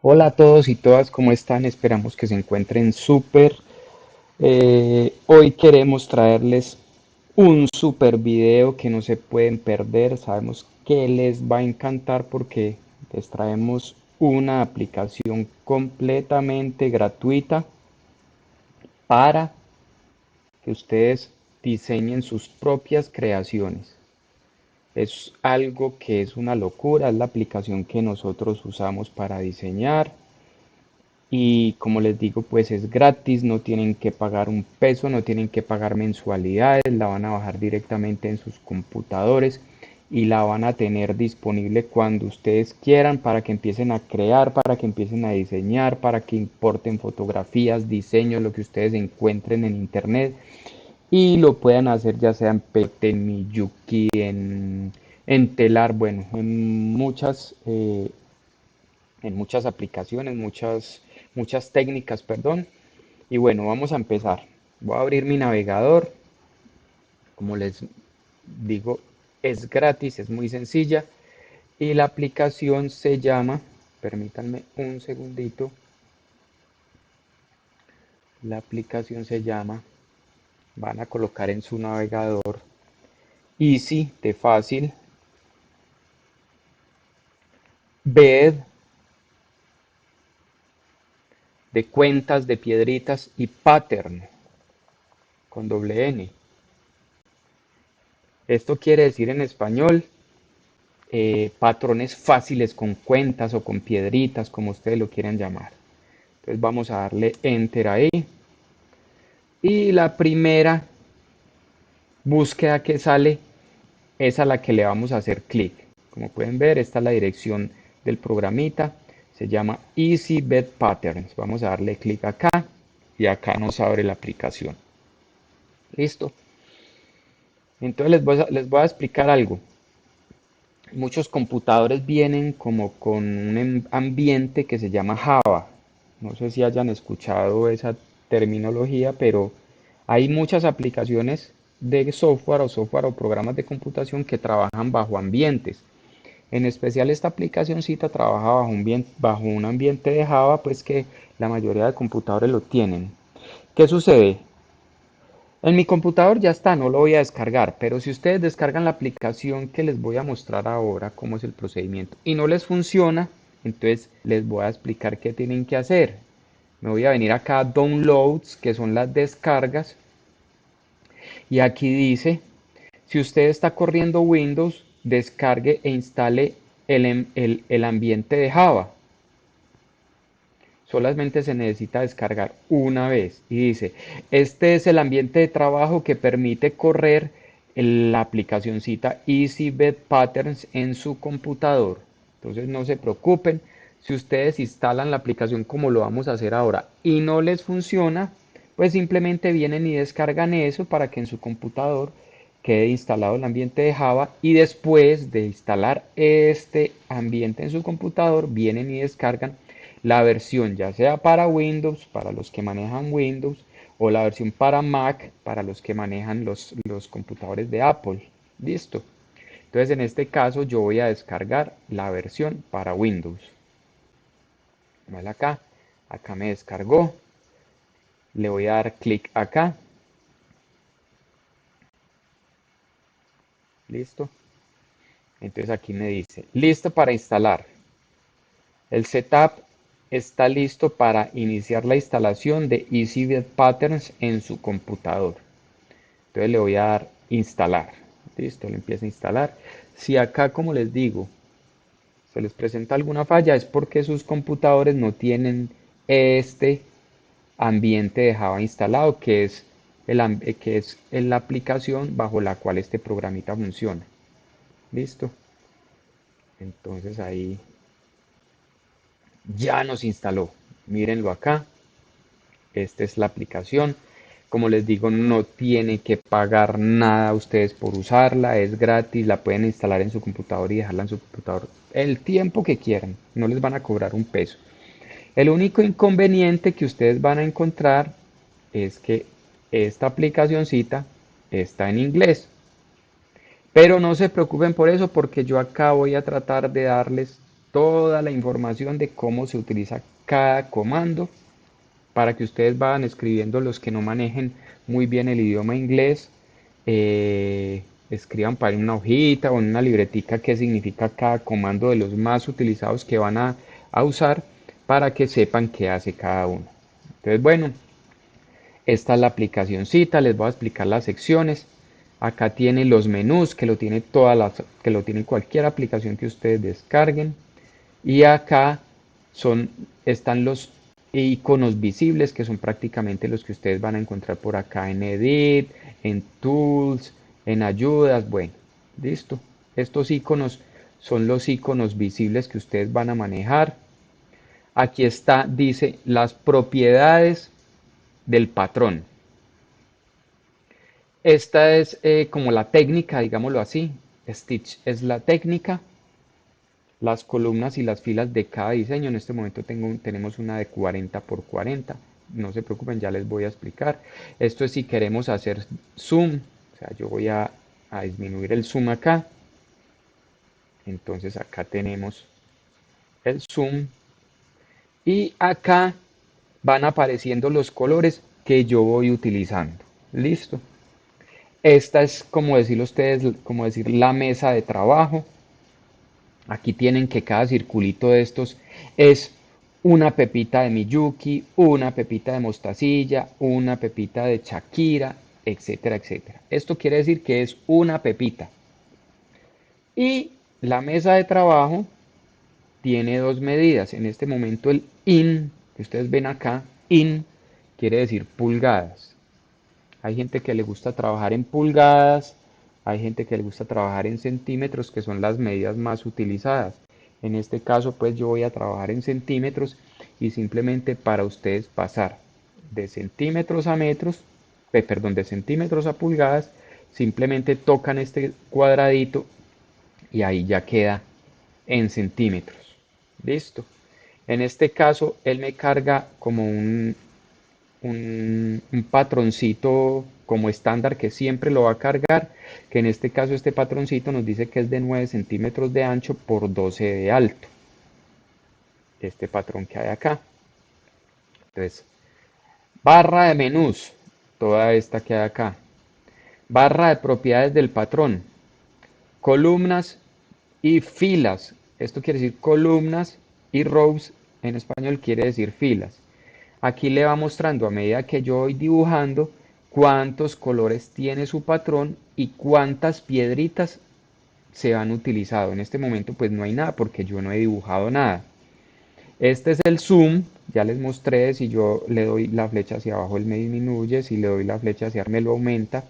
Hola a todos y todas, ¿cómo están? Esperamos que se encuentren súper. Hoy queremos traerles un súper video que no se pueden perder. Sabemos que les va a encantar porque les traemos una aplicación completamente gratuita para que ustedes diseñen sus propias creaciones. Es algo que es una locura, es la aplicación que nosotros usamos para diseñar. Y como les digo, pues es gratis, no tienen que pagar un peso, no tienen que pagar mensualidades, la van a bajar directamente en sus computadores y la van a tener disponible cuando ustedes quieran para que empiecen a crear, para que empiecen a diseñar, para que importen fotografías, diseños, lo que ustedes encuentren en internet y lo puedan hacer ya sea en Paint, en Miyuki, en Telar, bueno, en muchas aplicaciones, muchas técnicas, perdón. Y bueno, vamos a empezar. Voy a abrir mi navegador. Como les digo, es gratis, es muy sencilla. Y la aplicación se llama, permítanme un segundito, la aplicación se llama, van a colocar en su navegador Easy, de fácil, Bed, de cuentas, de piedritas y Pattern, con doble N. Esto quiere decir en español patrones fáciles con cuentas o con piedritas, como ustedes lo quieran llamar. Entonces vamos a darle enter ahí. Y la primera búsqueda que sale es a la que le vamos a hacer clic. Como pueden ver, esta es la dirección del programita. Se llama Easy Bed Patterns. Vamos a darle clic acá y acá nos abre la aplicación. Listo. Entonces les voy a explicar algo. Muchos computadores vienen como con un ambiente que se llama Java. No sé si hayan escuchado esa terminología, pero hay muchas aplicaciones de software o programas de computación que trabajan bajo ambientes. En especial esta aplicacioncita trabaja bajo un ambiente de Java, pues que la mayoría de computadores lo tienen. ¿Qué sucede? En mi computador ya está, no lo voy a descargar, pero si ustedes descargan la aplicación que les voy a mostrar ahora, cómo es el procedimiento, y no les funciona, entonces les voy a explicar qué tienen que hacer. Me voy a venir acá a Downloads, que son las descargas, y aquí dice, si usted está corriendo Windows, descargue e instale el ambiente de Java. Solamente se necesita descargar una vez y dice, este es el ambiente de trabajo que permite correr la aplicacioncita EasyBed Patterns en su computador. Entonces no se preocupen, si ustedes instalan la aplicación como lo vamos a hacer ahora y no les funciona, pues simplemente vienen y descargan eso para que en su computador quede instalado el ambiente de Java y después de instalar este ambiente en su computador, vienen y descargan la versión ya sea para Windows, para los que manejan Windows, o la versión para Mac, para los que manejan los computadores de Apple. Listo. Entonces en este caso yo voy a descargar la versión para Windows. Vale acá, acá me descargó. Le voy a dar clic acá. Listo. Entonces aquí me dice, listo para instalar. El setup está listo para iniciar la instalación de EasyBet Patterns en su computador. Entonces le voy a dar instalar. Listo, le empieza a instalar. Si acá, como les digo, se les presenta alguna falla, es porque sus computadores no tienen este ambiente de Java instalado, que es la aplicación bajo la cual este programita funciona. Listo. Entonces ahí ya nos instaló. Mírenlo acá. Esta es la aplicación. Como les digo, no tiene que pagar nada ustedes por usarla, es gratis, la pueden instalar en su computador y dejarla en su computador el tiempo que quieran, no les van a cobrar un peso. El único inconveniente que ustedes van a encontrar es que esta aplicacioncita está en inglés, pero no se preocupen por eso porque yo acá voy a tratar de darles toda la información de cómo se utiliza cada comando para que ustedes vayan escribiendo los que no manejen muy bien el idioma inglés, escriban para una hojita o en una libretica qué significa cada comando de los más utilizados que van a usar para que sepan qué hace cada uno. Entonces, bueno, esta es la aplicacioncita, les voy a explicar las secciones. Acá tiene los menús, que lo tiene que lo tiene cualquier aplicación que ustedes descarguen. Y acá están los iconos visibles, que son prácticamente los que ustedes van a encontrar por acá en Edit, en Tools, en Ayudas. Bueno, listo. Estos iconos son los iconos visibles que ustedes van a manejar. Aquí está, dice, las propiedades del patrón. Esta es como la técnica, digámoslo así. Stitch es la técnica. Las columnas y las filas de cada diseño. En este momento tenemos una de 40 por 40. No se preocupen, ya les voy a explicar. Esto es si queremos hacer zoom. O sea, yo voy a disminuir el zoom acá. Entonces acá tenemos el zoom. Y acá van apareciendo los colores que yo voy utilizando. Listo. Esta es como decirlo ustedes, como decir la mesa de trabajo. Aquí tienen que cada circulito de estos es una pepita de Miyuki, una pepita de mostacilla, una pepita de Shakira, etcétera, etcétera. Esto quiere decir que es una pepita. Y la mesa de trabajo tiene dos medidas. En este momento el in, que ustedes ven acá, in quiere decir pulgadas. Hay gente que le gusta trabajar en pulgadas, hay gente que le gusta trabajar en centímetros, que son las medidas más utilizadas. En este caso, pues yo voy a trabajar en centímetros y simplemente para ustedes pasar de centímetros a metros, perdón, de centímetros a pulgadas, simplemente tocan este cuadradito y ahí ya queda en centímetros. Listo. En este caso, él me carga como un patroncito como estándar que siempre lo va a cargar, que en este caso este patroncito nos dice que es de 9 centímetros de ancho por 12 de alto. Este patrón que hay acá. Entonces, barra de menús, toda esta que hay acá. Barra de propiedades del patrón. Columnas y filas. Esto quiere decir columnas y rows en español quiere decir filas. Aquí le va mostrando a medida que yo voy dibujando cuántos colores tiene su patrón y cuántas piedritas se han utilizado. En este momento pues no hay nada porque yo no he dibujado nada. Este es el zoom, ya les mostré, si yo le doy la flecha hacia abajo él me disminuye, si le doy la flecha hacia arriba me lo aumenta.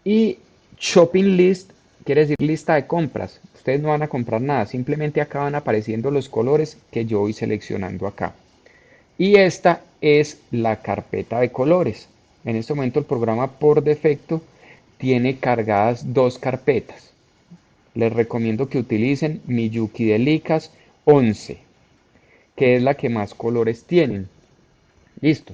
Y shopping list quiere decir lista de compras. Ustedes no van a comprar nada, simplemente acá van apareciendo los colores que yo voy seleccionando acá. Y esta es la carpeta de colores. En este momento el programa por defecto tiene cargadas dos carpetas. Les recomiendo que utilicen Miyuki Delicas 11, que es la que más colores tienen. Listo.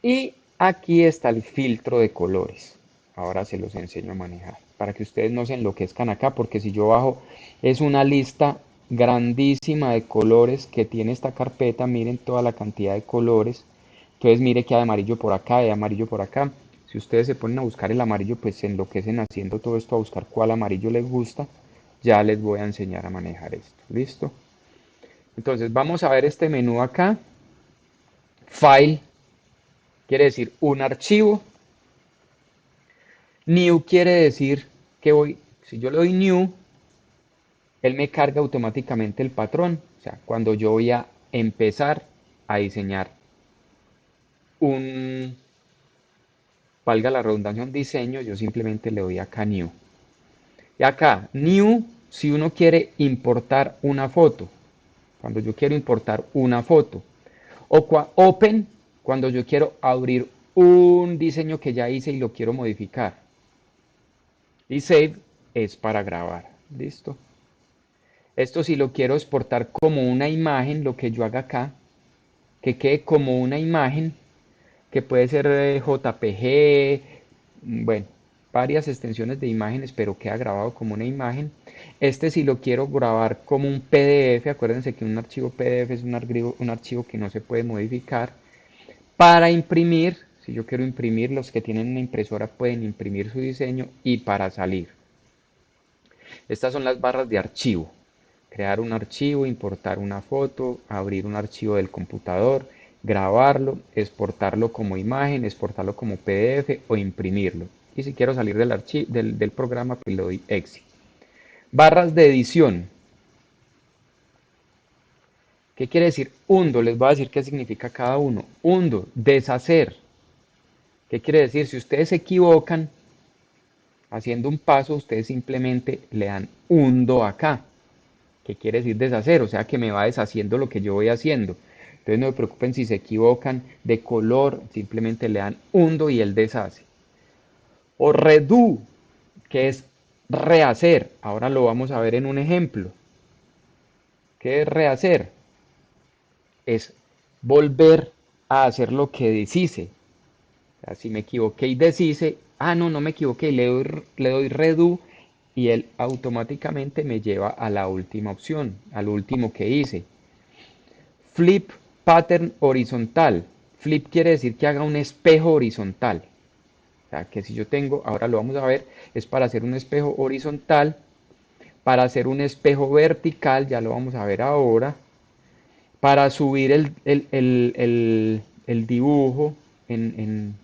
Y aquí está el filtro de colores. Ahora se los enseño a manejar para que ustedes no se enloquezcan acá, porque si yo bajo es una lista grandísima de colores que tiene esta carpeta. Miren toda la cantidad de colores. Entonces mire que hay amarillo por acá, hay amarillo por acá. Si ustedes se ponen a buscar el amarillo, pues se enloquecen haciendo todo esto a buscar cuál amarillo les gusta. Ya les voy a enseñar a manejar esto. ¿Listo? Entonces vamos a ver este menú acá. File quiere decir un archivo. New quiere decir que si yo le doy New, él me carga automáticamente el patrón. O sea, cuando yo voy a empezar a diseñar un, valga la redundancia, un diseño, yo simplemente le doy acá New. Y acá, New, si uno quiere importar una foto, cuando yo quiero importar una foto. O Open, cuando yo quiero abrir un diseño que ya hice y lo quiero modificar. Y Save es para grabar. ¿Listo? Esto si lo quiero exportar como una imagen, lo que yo haga acá, que quede como una imagen, que puede ser JPG, bueno, varias extensiones de imágenes, pero queda grabado como una imagen. Este si lo quiero grabar como un PDF, acuérdense que un archivo PDF es un archivo que no se puede modificar. Para imprimir, si yo quiero imprimir, los que tienen una impresora pueden imprimir su diseño y para salir. Estas son las barras de archivo. Crear un archivo, importar una foto, abrir un archivo del computador, grabarlo, exportarlo como imagen, exportarlo como PDF o imprimirlo. Y si quiero salir del programa, pues le doy Exit. Barras de edición. ¿Qué quiere decir hundo? Les voy a decir qué significa cada uno. Hundo, deshacer. ¿Qué quiere decir? Si ustedes se equivocan haciendo un paso, ustedes simplemente le dan hundo acá. ¿Qué quiere decir deshacer? O sea que me va deshaciendo lo que yo voy haciendo. Entonces no se preocupen si se equivocan de color, simplemente le dan hundo y él deshace. O redo, que es rehacer. Ahora lo vamos a ver en un ejemplo. ¿Qué es rehacer? Es volver a hacer lo que deshice. O sea, si me equivoqué y deshice, no, no me equivoqué, le doy redo y él automáticamente me lleva a la última opción, al último que hice. Flip pattern horizontal. Flip quiere decir que haga un espejo horizontal. O sea, que si yo tengo, ahora lo vamos a ver, es para hacer un espejo horizontal, para hacer un espejo vertical, ya lo vamos a ver ahora, para subir el dibujo en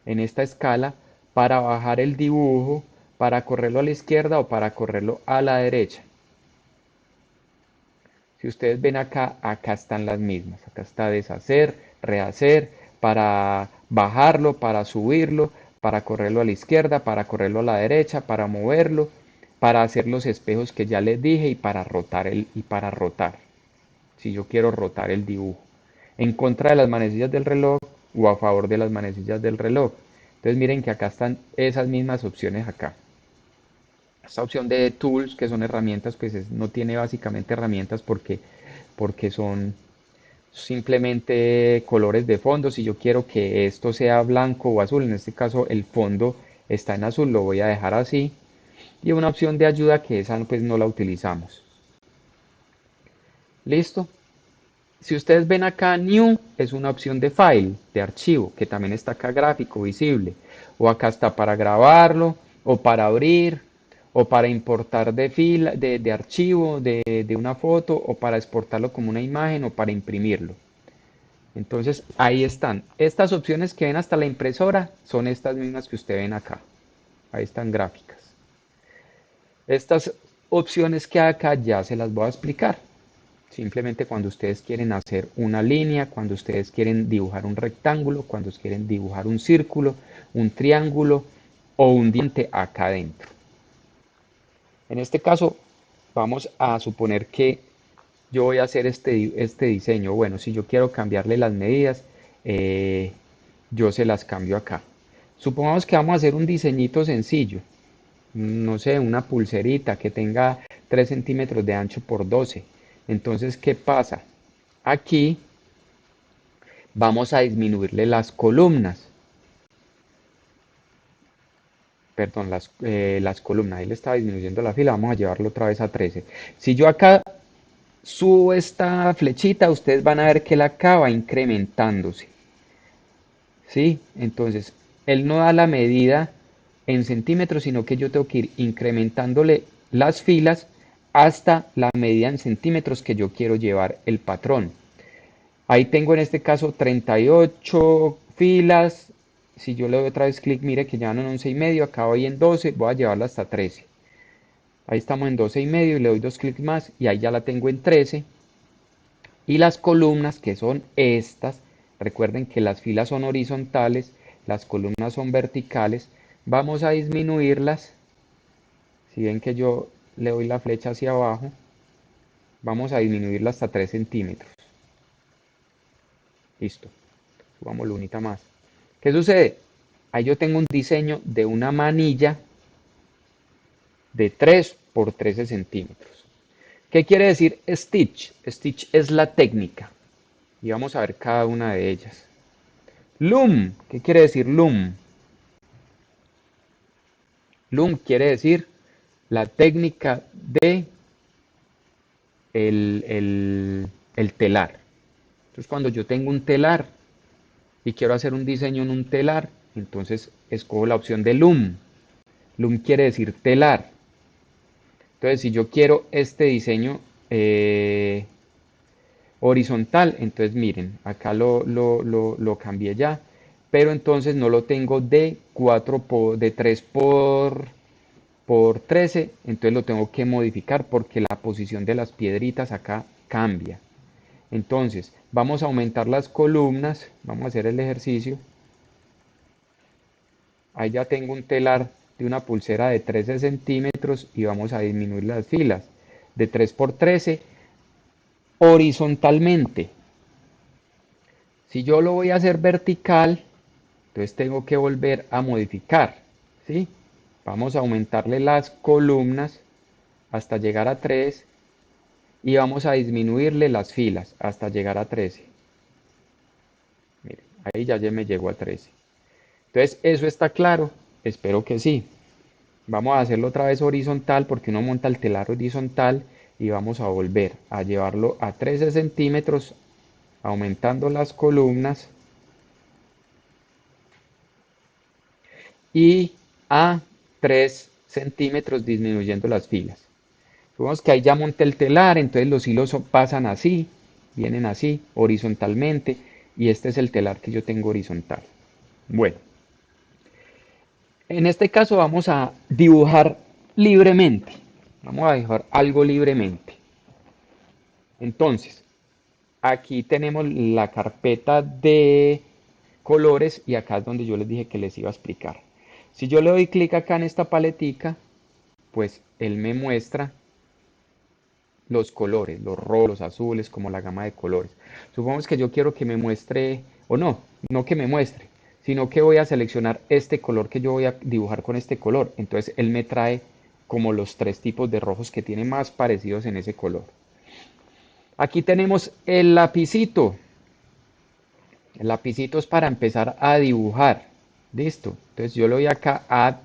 esta escala, para bajar el dibujo, para correrlo a la izquierda o para correrlo a la derecha. Si ustedes ven acá, acá están las mismas. Acá está deshacer, rehacer, para bajarlo, para subirlo, para correrlo a la izquierda, para correrlo a la derecha, para moverlo, para hacer los espejos que ya les dije y para rotar. Si yo quiero rotar el dibujo en contra de las manecillas del reloj o a favor de las manecillas del reloj. Entonces miren que acá están esas mismas opciones acá. Esta opción de tools, que son herramientas, pues no tiene básicamente herramientas porque son simplemente colores de fondo. Si yo quiero que esto sea blanco o azul, en este caso el fondo está en azul, lo voy a dejar así. Y una opción de ayuda que esa pues no la utilizamos. ¿Listo? Si ustedes ven acá, New es una opción de file, de archivo, que también está acá gráfico, visible. O acá está para grabarlo, o para abrir, o para importar de archivo, de una foto, o para exportarlo como una imagen, o para imprimirlo. Entonces, ahí están. Estas opciones que ven hasta la impresora son estas mismas que ustedes ven acá. Ahí están gráficas. Estas opciones que hay acá ya se las voy a explicar. Simplemente cuando ustedes quieren hacer una línea, cuando ustedes quieren dibujar un rectángulo, cuando quieren dibujar un círculo, un triángulo o un diente acá adentro. En este caso, vamos a suponer que yo voy a hacer este diseño. Bueno, si yo quiero cambiarle las medidas, yo se las cambio acá. Supongamos que vamos a hacer un diseñito sencillo. No sé, una pulserita que tenga 3 centímetros de ancho por 12. Entonces, ¿qué pasa? Aquí vamos a disminuirle las columnas, perdón, las columnas, ahí le estaba disminuyendo la fila, vamos a llevarlo otra vez a 13. Si yo acá subo esta flechita, ustedes van a ver que la acá va incrementándose, ¿sí? Entonces, él no da la medida en centímetros, sino que yo tengo que ir incrementándole las filas hasta la medida en centímetros que yo quiero llevar el patrón. Ahí tengo en este caso 38 filas. Si yo le doy otra vez clic, mire que ya van en 11 y medio, acá voy en 12, voy a llevarla hasta 13. Ahí estamos en 12 y medio y le doy dos clics más y ahí ya la tengo en 13. Y las columnas, que son estas, recuerden que las filas son horizontales, las columnas son verticales, vamos a disminuirlas. Si ven que yo le doy la flecha hacia abajo, vamos a disminuirla hasta 3 centímetros. Listo, subamos lunita más. ¿Qué sucede? Ahí yo tengo un diseño de una manilla de 3 por 13 centímetros. ¿Qué quiere decir stitch? Stitch es la técnica. Y vamos a ver cada una de ellas. Loom, ¿qué quiere decir loom? Loom quiere decir la técnica de el telar. Entonces, cuando yo tengo un telar y quiero hacer un diseño en un telar, entonces escojo la opción de Loom. Loom quiere decir telar. Entonces, si yo quiero este diseño eh, horizontal, entonces miren, acá lo cambié ya, pero entonces no lo tengo de 4 de 3 por 13, entonces lo tengo que modificar porque la posición de las piedritas acá cambia. Entonces, vamos a aumentar las columnas, vamos a hacer el ejercicio. Ahí ya tengo un telar de una pulsera de 13 centímetros y vamos a disminuir las filas de 3 por 13 horizontalmente. Si yo lo voy a hacer vertical, entonces tengo que volver a modificar, ¿sí? Vamos a aumentarle las columnas hasta llegar a 3 y vamos a disminuirle las filas hasta llegar a 13. Miren, ahí ya me llegó a 13. Entonces, ¿eso está claro? Espero que sí. Vamos a hacerlo otra vez horizontal porque uno monta el telar horizontal y vamos a volver a llevarlo a 13 centímetros aumentando las columnas y a 3 centímetros disminuyendo las filas. Supongamos que ahí ya monté el telar, entonces los hilos pasan así, vienen así, horizontalmente, y este es el telar que yo tengo horizontal. Bueno, en este caso vamos a dibujar libremente. Vamos a dibujar algo libremente. Entonces, aquí tenemos la carpeta de colores y acá es donde yo les dije que les iba a explicar. Si yo le doy clic acá en esta paletica, pues él me muestra los colores, los rojos, los azules, como la gama de colores. Supongamos que yo quiero que me muestre, o no, no que me muestre, sino que voy a seleccionar este color que yo voy a dibujar con este color. Entonces él me trae como los tres tipos de rojos que tiene más parecidos en ese color. Aquí tenemos el lapicito. El lapicito es para empezar a dibujar. Listo. Entonces yo le doy acá Add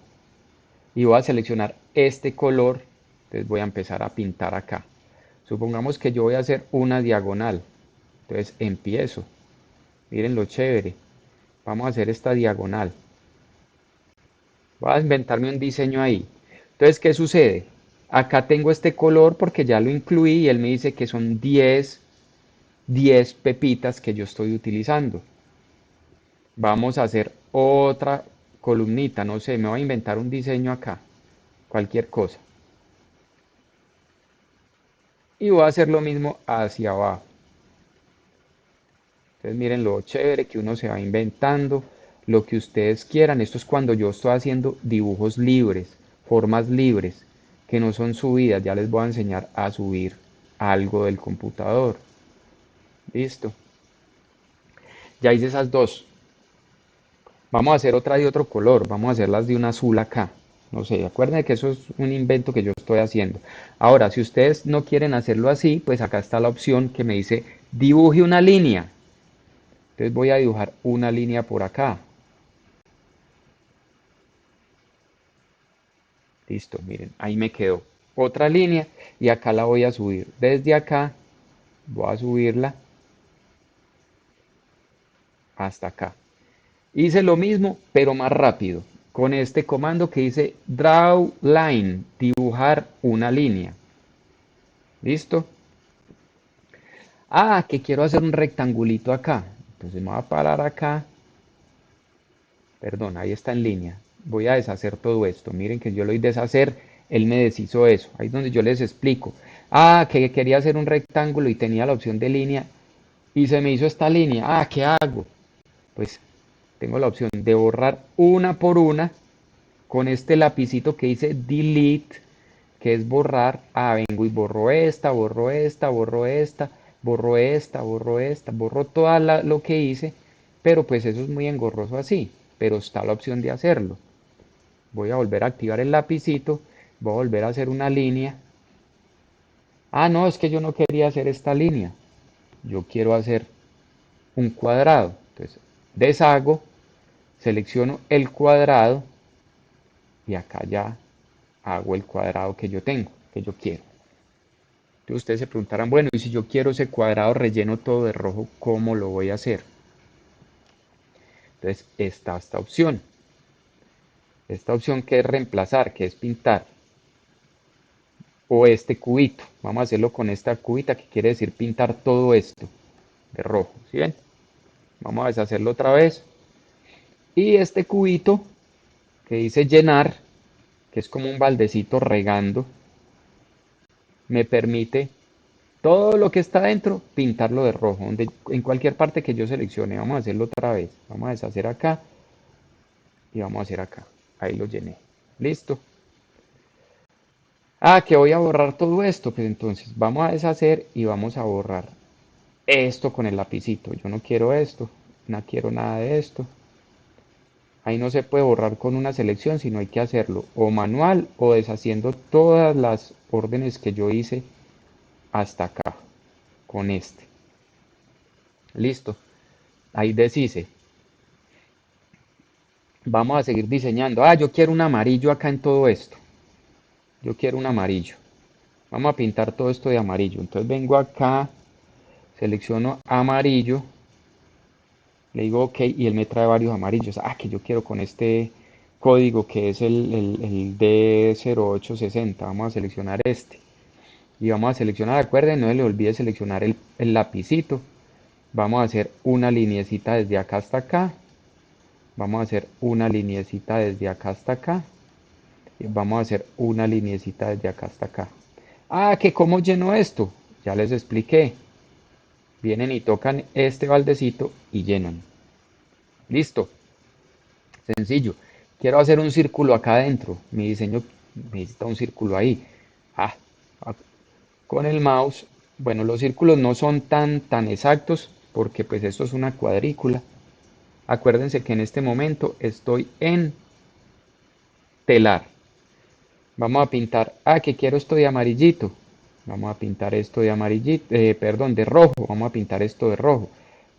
y voy a seleccionar este color. Entonces voy a empezar a pintar acá. Supongamos que yo voy a hacer una diagonal. Entonces empiezo. Miren lo chévere. Vamos a hacer esta diagonal. Voy a inventarme un diseño ahí. Entonces, ¿qué sucede? Acá tengo este color porque ya lo incluí y él me dice que son 10 pepitas que yo estoy utilizando. Vamos a hacer otra columnita, no sé, me voy a inventar un diseño acá, cualquier cosa. Y voy a hacer lo mismo hacia abajo. Entonces miren lo chévere que uno se va inventando, lo que ustedes quieran. Esto es cuando yo estoy haciendo dibujos libres, formas libres, que no son subidas. Ya les voy a enseñar a subir algo del computador. Listo. Ya hice esas dos. Vamos a hacer otra de otro color. Vamos a hacerlas de un azul acá. No sé, acuérdense que eso es un invento que yo estoy haciendo. Ahora, si ustedes no quieren hacerlo así, pues acá está la opción que me dice dibuje una línea. Entonces voy a dibujar una línea por acá. Listo, miren, ahí me quedó otra línea y acá la voy a subir. Desde acá voy a subirla hasta acá. Hice lo mismo, pero más rápido, con este comando que dice Draw Line, dibujar una línea. ¿Listo? Ah, que quiero hacer un rectangulito acá. Entonces me voy a parar acá. Perdón, ahí está en línea. Voy a deshacer todo esto. Miren que yo lo voy a deshacer, él me deshizo eso. Ahí es donde yo les explico. Ah, que quería hacer un rectángulo y tenía la opción de línea y se me hizo esta línea. Ah, ¿qué hago? Pues tengo la opción de borrar una por una con este lapicito que dice delete, que es borrar. Ah, vengo y borro esta, borro esta, borro esta, borro esta, borro esta, borro todo lo que hice, pero pues eso es muy engorroso así, pero está la opción de hacerlo. Voy a volver a activar el lapicito, voy a volver a hacer una línea. Ah, no, es que yo no quería hacer esta línea, yo quiero hacer un cuadrado. Entonces, deshago, selecciono el cuadrado y acá ya hago el cuadrado que yo tengo, que yo quiero. Entonces ustedes se preguntarán, bueno, y si yo quiero ese cuadrado relleno todo de rojo, ¿cómo lo voy a hacer? Entonces está esta opción que es reemplazar, que es pintar, o este cubito. Vamos a hacerlo con esta cubita que quiere decir pintar todo esto de rojo, ¿sí ven? Vamos a deshacerlo otra vez. Y este cubito que dice llenar, que es como un baldecito regando, me permite todo lo que está dentro pintarlo de rojo, en cualquier parte que yo seleccione. Vamos a hacerlo otra vez. Vamos a deshacer acá y vamos a hacer acá. Ahí lo llené. Listo. Ah, que voy a borrar todo esto. Pues entonces vamos a deshacer y vamos a borrar esto con el lapicito. Yo no quiero esto, no quiero nada de esto. Ahí no se puede borrar con una selección, sino hay que hacerlo o manual o deshaciendo todas las órdenes que yo hice hasta acá, con este. Listo. Ahí deshice. Vamos a seguir diseñando. Ah, yo quiero un amarillo acá en todo esto. Yo quiero un amarillo. Vamos a pintar todo esto de amarillo. Entonces vengo acá, selecciono amarillo, le digo OK y él me trae varios amarillos. Ah, que yo quiero con este código que es el D0860. Vamos a seleccionar este. Y vamos a seleccionar, acuerden, no se le olvide seleccionar el lapicito. Vamos a hacer una lineecita desde acá hasta acá. Vamos a hacer una lineecita desde acá hasta acá. Y vamos a hacer una lineecita desde acá hasta acá. Ah, que cómo lleno esto. Ya les expliqué. Vienen y tocan este baldecito y llenan. Listo. Sencillo. Quiero hacer un círculo acá adentro. Mi diseño necesita un círculo ahí. Ah, con el mouse. Bueno, los círculos no son tan exactos porque pues esto es una cuadrícula. Acuérdense que en este momento estoy en telar. Vamos a pintar, que quiero esto de amarillito. Vamos a pintar esto de amarillito, perdón, de rojo. Vamos a pintar esto de rojo.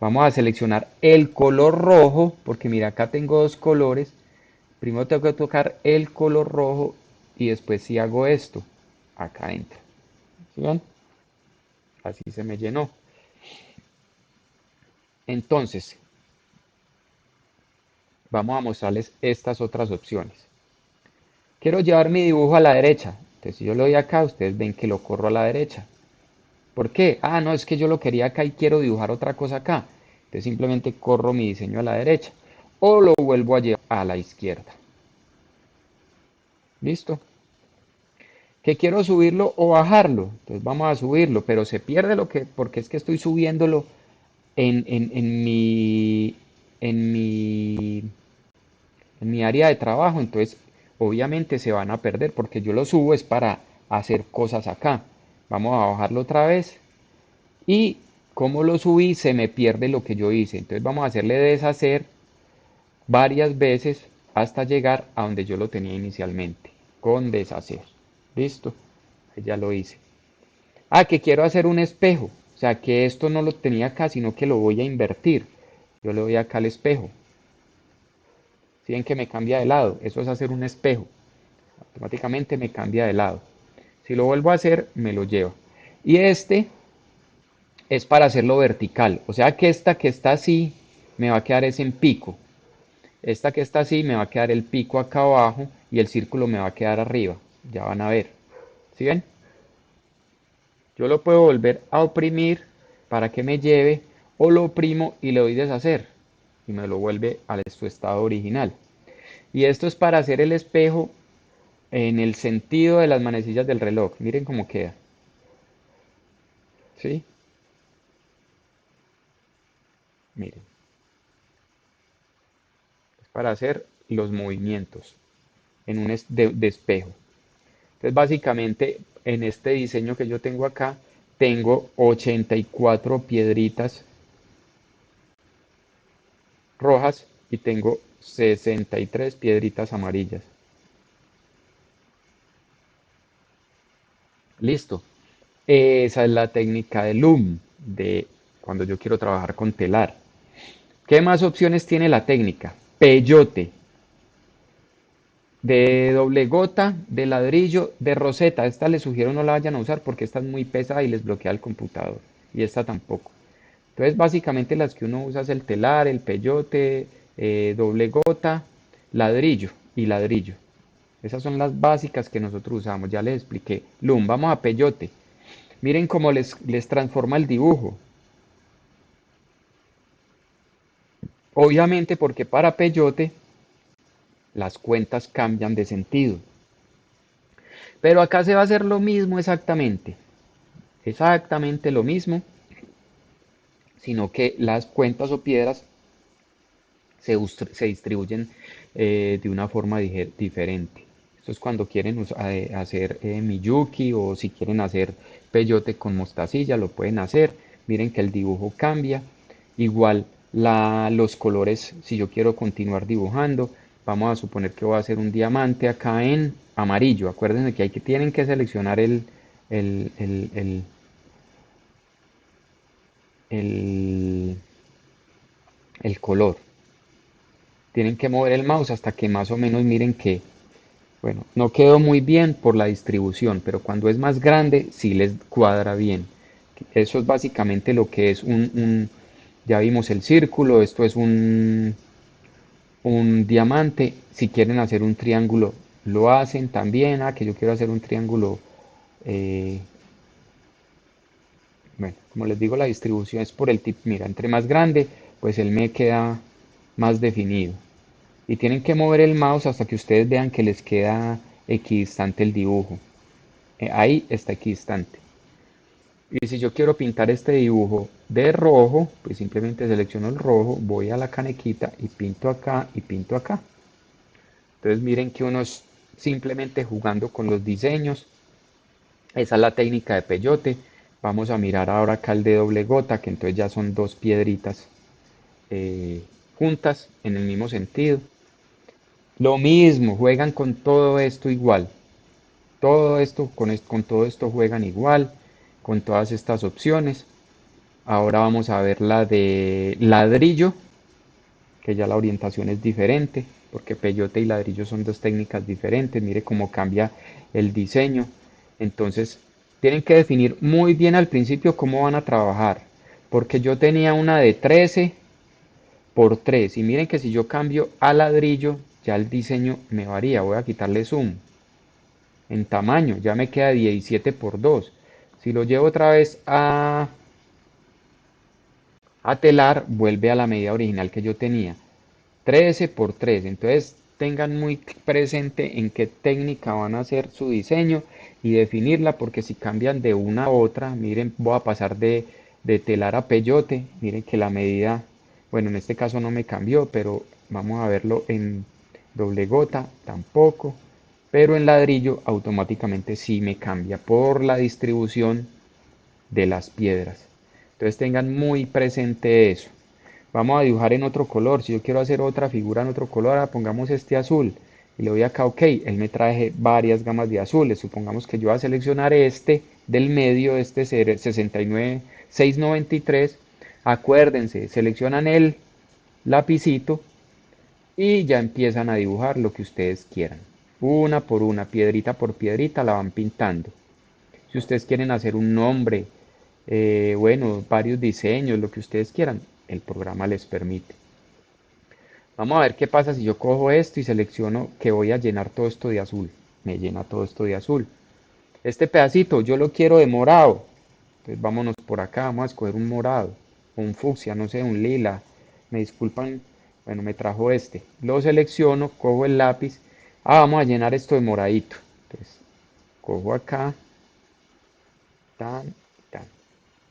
Vamos a seleccionar el color rojo, porque mira, acá tengo dos colores. Primero tengo que tocar el color rojo y después si hago esto, acá entra. ¿Sí ven? Así se me llenó. Entonces, vamos a mostrarles estas otras opciones. Quiero llevar mi dibujo a la derecha. Entonces, si yo lo doy acá, ustedes ven que lo corro a la derecha. ¿Por qué? Ah, no, es que yo lo quería acá y quiero dibujar otra cosa acá. Entonces simplemente corro mi diseño a la derecha o lo vuelvo a llevar a la izquierda. ¿Listo? ¿Que quiero subirlo o bajarlo? Entonces vamos a subirlo, pero se pierde lo que, porque es que estoy subiéndolo en en mi, en mi área de trabajo. Entonces obviamente se van a perder porque yo lo subo es para hacer cosas acá. Vamos a bajarlo otra vez. Y como lo subí, se me pierde lo que yo hice. Entonces vamos a hacerle deshacer varias veces hasta llegar a donde yo lo tenía inicialmente. Con deshacer. ¿Listo? Ya lo hice. Ah, que quiero hacer un espejo. O sea, que esto no lo tenía acá, sino que lo voy a invertir. Yo le doy acá al espejo. ¿Sí ven que me cambia de lado? Eso es hacer un espejo. Automáticamente me cambia de lado. Si lo vuelvo a hacer, me lo lleva. Y este es para hacerlo vertical. O sea que esta que está así me va a quedar es en pico. Esta que está así me va a quedar el pico acá abajo y el círculo me va a quedar arriba. Ya van a ver. ¿Sí ven? Yo lo puedo volver a oprimir para que me lleve o lo oprimo y le doy deshacer y me lo vuelve a su estado original. Y esto es para hacer el espejo en el sentido de las manecillas del reloj. Miren cómo queda. ¿Sí? Miren. Es para hacer los movimientos en un de espejo. Entonces, básicamente, en este diseño que yo tengo acá, tengo 84 piedritas rojas y tengo 63 piedritas amarillas. Listo. Esa es la técnica de loom, de cuando yo quiero trabajar con telar. ¿Qué más opciones tiene la técnica? Peyote. de doble gota, de ladrillo, de roseta. Esta les sugiero no la vayan a usar porque esta es muy pesada y les bloquea el computador. Y esta tampoco. Entonces, básicamente las que uno usa es el telar, el peyote, doble gota, ladrillo y ladrillo. Esas son las básicas que nosotros usamos. Ya les expliqué. Loom, vamos a peyote. Miren cómo les transforma el dibujo. Obviamente porque para peyote las cuentas cambian de sentido. Pero acá se va a hacer lo mismo exactamente. Exactamente lo mismo, sino que las cuentas o piedras se distribuyen de una forma diferente. Esto es cuando quieren hacer miyuki o si quieren hacer peyote con mostacilla, lo pueden hacer. Miren que el dibujo cambia. Igual los colores, si yo quiero continuar dibujando, vamos a suponer que voy a hacer un diamante acá en amarillo. Acuérdense que tienen que seleccionar el, el, el, el, el color. Tienen que mover el mouse hasta que más o menos miren que, bueno, no quedó muy bien por la distribución, pero cuando es más grande sí les cuadra bien. Eso es básicamente lo que es ya vimos el círculo, esto es un diamante. Si quieren hacer un triángulo, lo hacen también. Ah, que yo quiero hacer un triángulo. eh, bueno, como les digo, la distribución es por el tipo. Mira, entre más grande, pues él me queda más definido. Y tienen que mover el mouse hasta que ustedes vean que les queda equidistante el dibujo. Ahí está equidistante. Y si yo quiero pintar este dibujo de rojo, pues simplemente selecciono el rojo, voy a la canequita y pinto acá y pinto acá. Entonces miren que uno es simplemente jugando con los diseños. Esa es la técnica de peyote. Vamos a mirar ahora acá el de doble gota, que entonces ya son dos piedritas juntas en el mismo sentido. Lo mismo, juegan con todo esto igual. Todo esto, con todo esto juegan igual, con todas estas opciones. Ahora vamos a ver la de ladrillo, que ya la orientación es diferente, porque peyote y ladrillo son dos técnicas diferentes. Mire cómo cambia el diseño. Entonces, tienen que definir muy bien al principio cómo van a trabajar, porque yo tenía una de 13 por 3 y miren que si yo cambio a ladrillo, ya el diseño me varía. Voy a quitarle zoom en tamaño, ya me queda 17 por 2. Si lo llevo otra vez a telar, vuelve a la medida original que yo tenía, 13 por 3. Entonces tengan muy presente en qué técnica van a hacer su diseño y definirla, porque si cambian de una a otra, miren, voy a pasar de telar a peyote, miren que la medida, bueno, en este caso no me cambió, pero vamos a verlo en doble gota, tampoco, pero en ladrillo automáticamente sí me cambia por la distribución de las piedras. Entonces tengan muy presente eso. Vamos a dibujar en otro color. Si yo quiero hacer otra figura en otro color, pongamos este azul. Y le doy acá OK. Él me trae varias gamas de azules. Supongamos que yo voy a seleccionar este del medio, este 69693. Acuérdense, seleccionan el lapicito y ya empiezan a dibujar lo que ustedes quieran. Una por una, piedrita por piedrita, la van pintando. Si ustedes quieren hacer un nombre, bueno, varios diseños, lo que ustedes quieran, el programa les permite. Vamos a ver qué pasa si yo cojo esto y selecciono que voy a llenar todo esto de azul. Me llena todo esto de azul. Este pedacito yo lo quiero de morado. Entonces vámonos por acá, vamos a escoger un morado, un fucsia, no sé, un lila. Me disculpan, bueno, me trajo este. Lo selecciono, cojo el lápiz. Vamos a llenar esto de moradito. Entonces, cojo acá, tan, tan.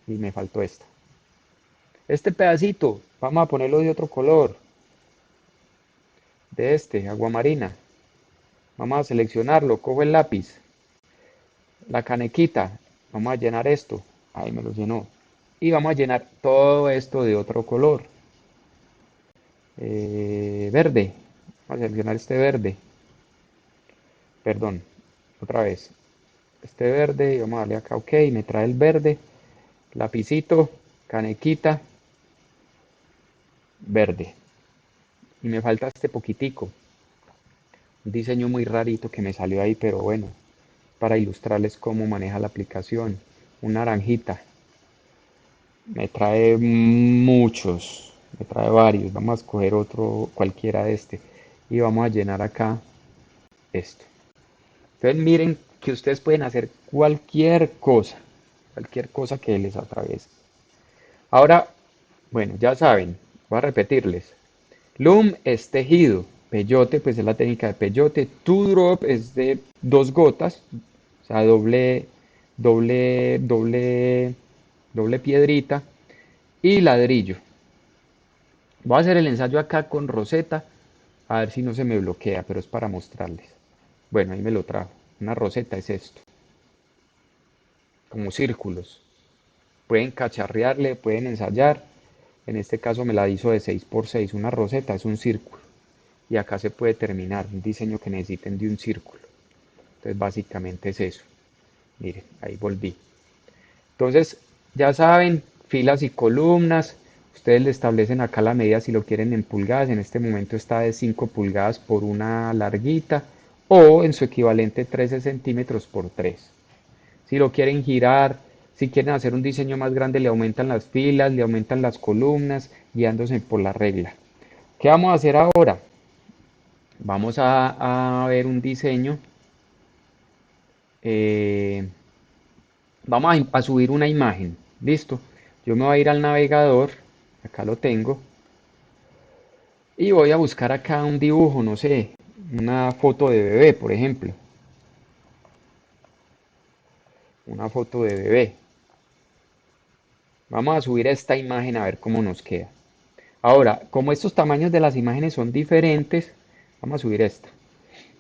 Y me faltó esta. Este pedacito, vamos a ponerlo de otro color, de este, aguamarina. Vamos a seleccionarlo, cojo el lápiz, la canequita, vamos a llenar esto, ahí me lo llenó. Y vamos a llenar todo esto de otro color, verde. Vamos a seleccionar este verde, perdón, otra vez. Este verde, y vamos a darle acá OK, me trae el verde, lapicito, canequita, verde. Y me falta este poquitico. Un diseño muy rarito que me salió ahí, pero bueno, para ilustrarles cómo maneja la aplicación. Una naranjita. Me trae muchos, me trae varios. Vamos a escoger otro, cualquiera de este. Y vamos a llenar acá esto. Entonces miren que ustedes pueden hacer cualquier cosa que les atraviese. Ahora, bueno, ya saben, voy a repetirles. Loom es tejido, peyote pues es la técnica de peyote, two drop es de dos gotas, o sea, doble, doble piedrita y ladrillo. Voy a hacer el ensayo acá con roseta, a ver si no se me bloquea, pero es para mostrarles. Bueno, ahí me lo trajo. Una roseta es esto, como círculos. Pueden cacharrearle, pueden ensayar. En este caso me la hizo de 6 por 6. Una roseta es un círculo. Y acá se puede terminar un diseño que necesiten de un círculo. Entonces básicamente es eso. Miren, ahí volví. Entonces, ya saben, filas y columnas. Ustedes le establecen acá la medida si lo quieren en pulgadas. En este momento está de 5 pulgadas por una larguita o en su equivalente 13 centímetros por 3. Si lo quieren girar, si quieren hacer un diseño más grande, le aumentan las filas, le aumentan las columnas, guiándose por la regla. ¿Qué vamos a hacer ahora? Vamos a ver un diseño. eh, Vamos a subir una imagen. Listo. Yo me voy a ir al navegador. Acá lo tengo. Y voy a buscar acá un dibujo, no sé, una foto de bebé, por ejemplo. Una foto de bebé. Vamos a subir esta imagen a ver cómo nos queda. Ahora, como estos tamaños de las imágenes son diferentes, vamos a subir esta.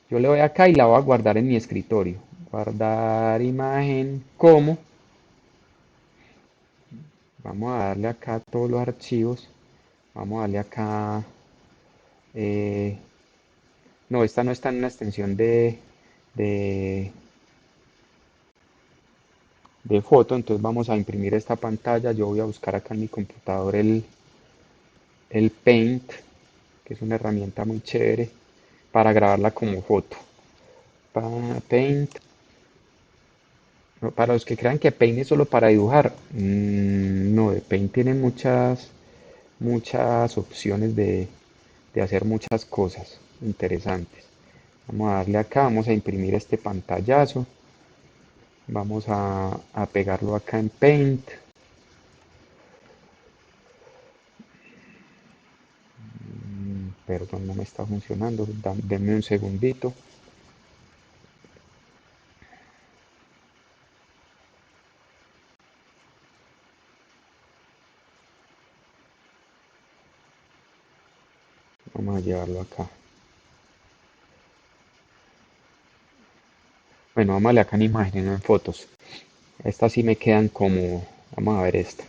Yo le doy acá y la voy a guardar en mi escritorio. Guardar imagen como. Vamos a darle acá a todos los archivos. Vamos a darle acá. eh, no, esta no está en una extensión de, de foto. Entonces vamos a imprimir esta pantalla. Yo voy a buscar acá en mi computador el Paint, que es una herramienta muy chévere para grabarla como foto. Paint. No, para los que crean que Paint es solo para dibujar, no, de Paint tiene muchas opciones de hacer muchas cosas interesantes. Vamos a darle acá, vamos a imprimir este pantallazo, vamos a pegarlo acá en Paint. Perdón, no me está funcionando, denme un segundito. Vamos a llevarlo acá. Bueno, vamos a darle acá en imágenes, no en fotos. Estas sí me quedan como, vamos a ver esta.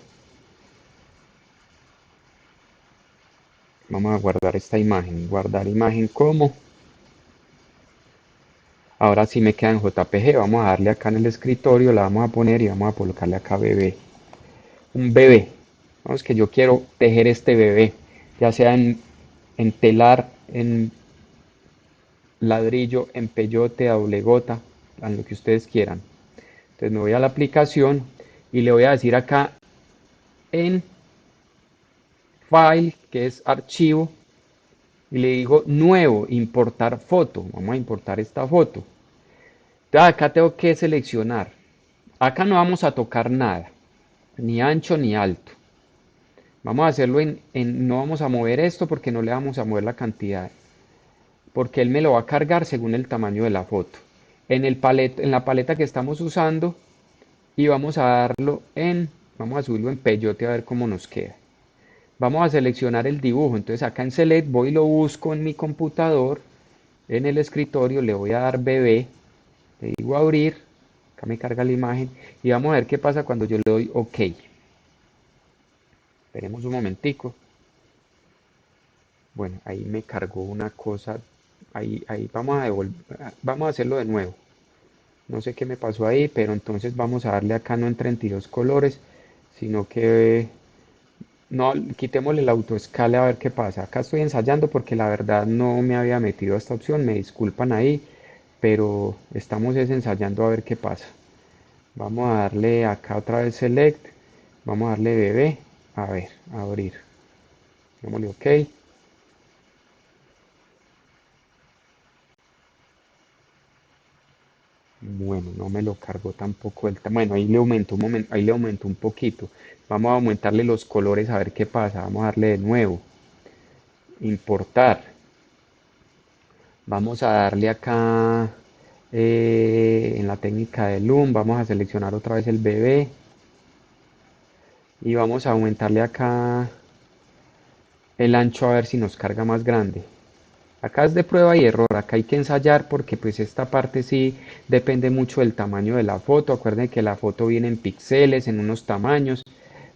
Vamos a guardar esta imagen, guardar imagen como. Ahora sí me queda en JPG, vamos a darle acá en el escritorio, la vamos a poner y vamos a colocarle acá bebé. Un bebé. Vamos que yo quiero tejer este bebé, ya sea en telar, en ladrillo, en peyote, a doble gota, en lo que ustedes quieran. Entonces me voy a la aplicación y le voy a decir acá en File, que es archivo, y le digo nuevo, importar foto. Vamos a importar esta foto. Entonces acá tengo que seleccionar. Acá no vamos a tocar nada, ni ancho ni alto. Vamos a hacerlo no vamos a mover esto porque no le vamos a mover la cantidad, porque él me lo va a cargar según el tamaño de la foto. En la paleta que estamos usando y vamos a vamos a subirlo en peyote a ver cómo nos queda. Vamos a seleccionar el dibujo, entonces acá en Select voy y lo busco en mi computador, en el escritorio, le voy a dar bebé, le digo abrir, acá me carga la imagen y vamos a ver qué pasa cuando yo le doy OK. Esperemos un momentico. Bueno, ahí me cargó una cosa. Ahí vamos a hacerlo de nuevo. No sé qué me pasó ahí, pero entonces vamos a darle acá no en 32 colores, sino que No, quitémosle el autoescala a ver qué pasa. Acá estoy ensayando porque la verdad no me había metido a esta opción, me disculpan ahí, pero estamos ensayando a ver qué pasa. Vamos a darle acá otra vez select, vamos a darle bebé, a ver, abrir. Démosle OK. Bueno, no me lo cargó tampoco el bueno, ahí le aumento un momento, ahí le aumento un poquito. Vamos a aumentarle los colores a ver qué pasa. Vamos a darle de nuevo, importar. Vamos a darle acá en la técnica de Loom, vamos a seleccionar otra vez el bebé y vamos a aumentarle acá el ancho a ver si nos carga más grande. Acá es de prueba y error, acá hay que ensayar porque pues esta parte sí depende mucho del tamaño de la foto. Acuérdense que la foto viene en píxeles, en unos tamaños.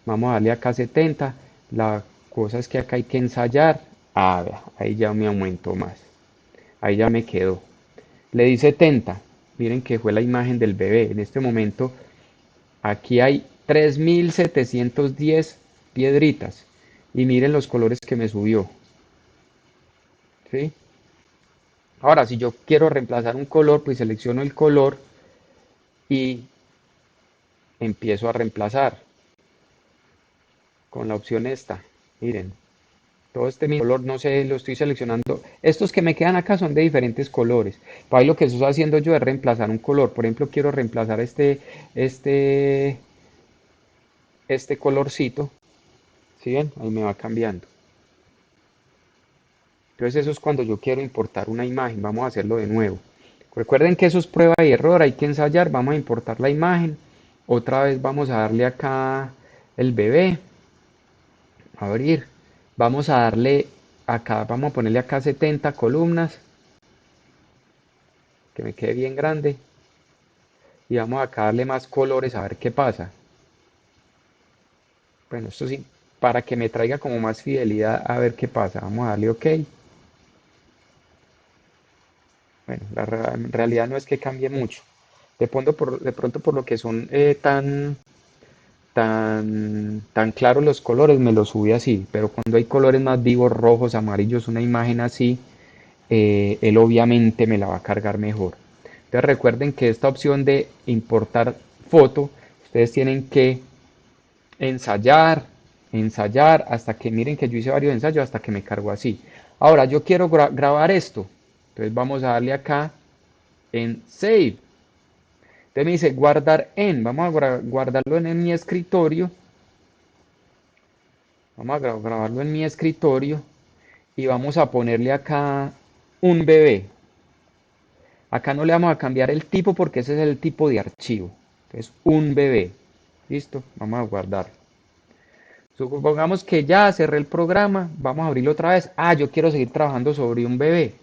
Vamos a darle acá 70. La cosa es que acá hay que ensayar. Ah, vea, ahí ya me aumentó más. Ahí ya me quedó. Le di 70. Miren que fue la imagen del bebé. En este momento aquí hay 3710 piedritas. Y miren los colores que me subió. ¿Sí? Ahora, si yo quiero reemplazar un color, pues selecciono el color y empiezo a reemplazar con la opción esta. Miren, todo este mismo color, no sé, lo estoy seleccionando. Estos que me quedan acá son de diferentes colores. Para ahí lo que estoy haciendo yo es reemplazar un color. Por ejemplo, quiero reemplazar este, este colorcito. ¿Sí ven? Ahí me va cambiando. Entonces eso es cuando yo quiero importar una imagen. Vamos a hacerlo de nuevo. Recuerden que eso es prueba y error, hay que ensayar. Vamos a importar la imagen. Otra vez vamos a darle acá el bebé, abrir. Vamos a darle acá, vamos a ponerle acá 70 columnas, que me quede bien grande. Y vamos acá a darle más colores a ver qué pasa. Bueno, esto sí, para que me traiga como más fidelidad a ver qué pasa. Vamos a darle OK. Bueno, en realidad no es que cambie mucho. De pronto por lo que son tan claros los colores, me los sube así. Pero cuando hay colores más vivos, rojos, amarillos, una imagen así, él obviamente me la va a cargar mejor. Entonces recuerden que esta opción de importar foto, ustedes tienen que ensayar, ensayar, hasta que miren que yo hice varios ensayos, hasta que me cargo así. Ahora yo quiero grabar esto. Entonces vamos a darle acá en Save. Entonces me dice guardar en, vamos a guardarlo en mi escritorio, vamos a grabarlo en mi escritorio y vamos a ponerle acá un bebé. Acá no le vamos a cambiar el tipo porque ese es el tipo de archivo. Entonces un bebé. Listo, vamos a guardar. Supongamos que ya cerré el programa, vamos a abrirlo otra vez. Ah, yo quiero seguir trabajando sobre un bebé.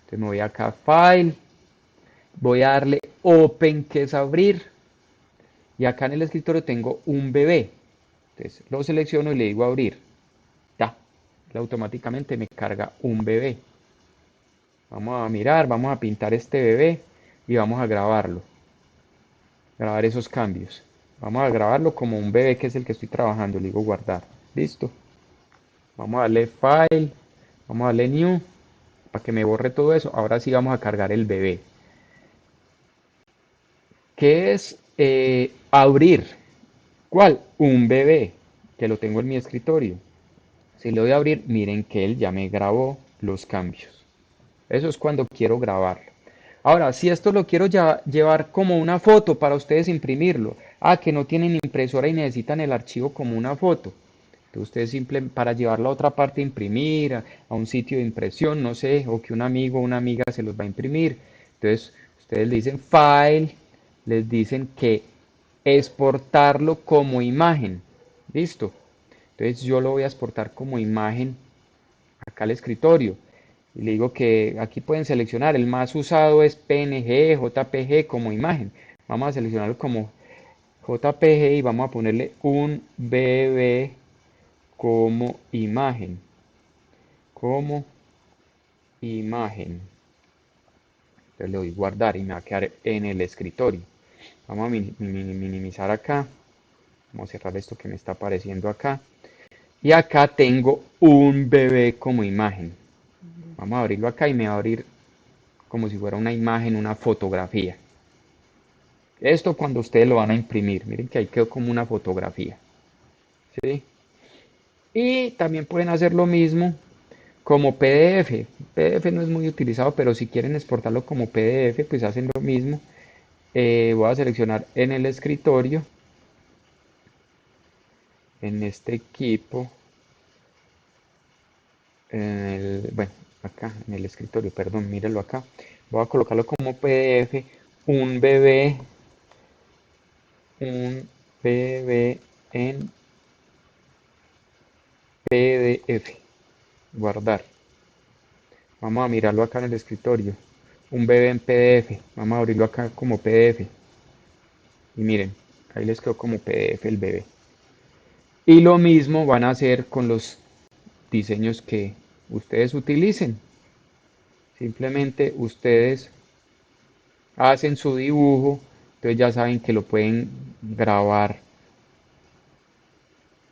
Entonces me voy acá a File, voy a darle Open, que es abrir, y acá en el escritorio tengo un bebé. Entonces lo selecciono y le digo abrir. Ya, él automáticamente me carga un bebé. Vamos a mirar, vamos a pintar este bebé y vamos a grabarlo. Grabar esos cambios. Vamos a grabarlo como un bebé que es el que estoy trabajando. Le digo guardar. Listo. Vamos a darle File, vamos a darle New para que me borre todo eso. Ahora sí vamos a cargar el bebé. ¿Qué es abrir? ¿Cuál? Un bebé que lo tengo en mi escritorio. Si le doy a abrir, miren que él ya me grabó los cambios. Eso es cuando quiero grabarlo. Ahora, si esto lo quiero llevar como una foto para ustedes imprimirlo. Ah, que no tienen impresora y necesitan el archivo como una foto. Entonces ustedes simple para llevarlo a otra parte, imprimir, a un sitio de impresión, no sé, o que un amigo o una amiga se los va a imprimir. Entonces ustedes le dicen File, les dicen que exportarlo como imagen. Listo. Entonces yo lo voy a exportar como imagen acá al escritorio. Y le digo que aquí pueden seleccionar, el más usado es PNG, JPG como imagen. Vamos a seleccionarlo como JPG y vamos a ponerle un bebé como imagen. Como imagen. Entonces le doy guardar y me va a quedar en el escritorio. Vamos a minimizar acá. Vamos a cerrar esto que me está apareciendo acá. Y acá tengo un bebé como imagen. Vamos a abrirlo acá y me va a abrir como si fuera una imagen, una fotografía. Esto cuando ustedes lo van a imprimir, miren que ahí quedó como una fotografía, ¿sí? Y también pueden hacer lo mismo como PDF. PDF no es muy utilizado, pero si quieren exportarlo como PDF, pues hacen lo mismo. Voy a seleccionar en el escritorio, en este equipo, bueno, acá en el escritorio, perdón, mírenlo acá. Voy a colocarlo como PDF, un bebé, un bebé en PDF, guardar. Vamos a mirarlo acá en el escritorio. Un bebé en PDF. Vamos a abrirlo acá como PDF. Y miren, ahí les quedó como PDF el bebé. Y lo mismo van a hacer con los diseños que ustedes utilicen. Simplemente ustedes hacen su dibujo, entonces ya saben que lo pueden grabar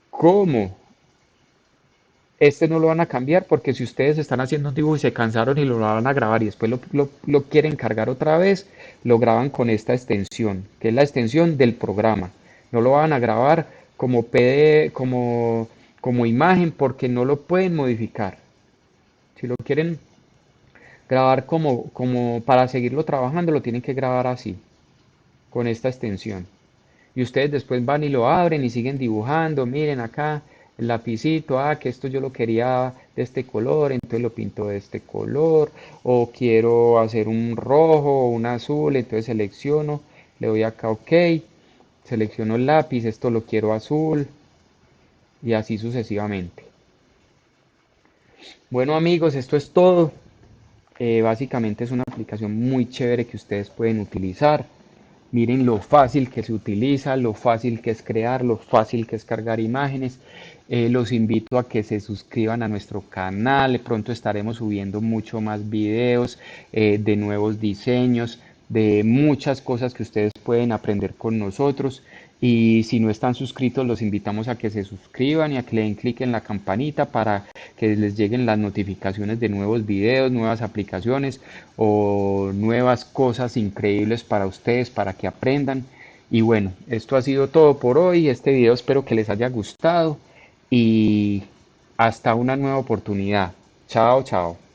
como. Este no lo van a cambiar porque si ustedes están haciendo un dibujo y se cansaron y lo van a grabar y después lo quieren cargar otra vez, lo graban con esta extensión, que es la extensión del programa. No lo van a grabar como PD, como imagen porque no lo pueden modificar. Si lo quieren grabar como para seguirlo trabajando, lo tienen que grabar así, con esta extensión. Y ustedes después van y lo abren y siguen dibujando, miren acá el lapicito, que esto yo lo quería de este color, entonces lo pinto de este color, o quiero hacer un rojo o un azul, entonces selecciono, le doy acá OK, selecciono el lápiz, esto lo quiero azul y así sucesivamente. Bueno amigos, esto es todo. Básicamente es una aplicación muy chévere que ustedes pueden utilizar. Miren lo fácil que se utiliza, lo fácil que es crear, lo fácil que es cargar imágenes. Los invito a que se suscriban a nuestro canal. Pronto estaremos subiendo mucho más videos de nuevos diseños, de muchas cosas que ustedes pueden aprender con nosotros. Y si no están suscritos, los invitamos a que se suscriban y a que le den clic en la campanita para que les lleguen las notificaciones de nuevos videos, nuevas aplicaciones o nuevas cosas increíbles para ustedes, para que aprendan. Y bueno, esto ha sido todo por hoy. Este video espero que les haya gustado y hasta una nueva oportunidad. Chao, chao.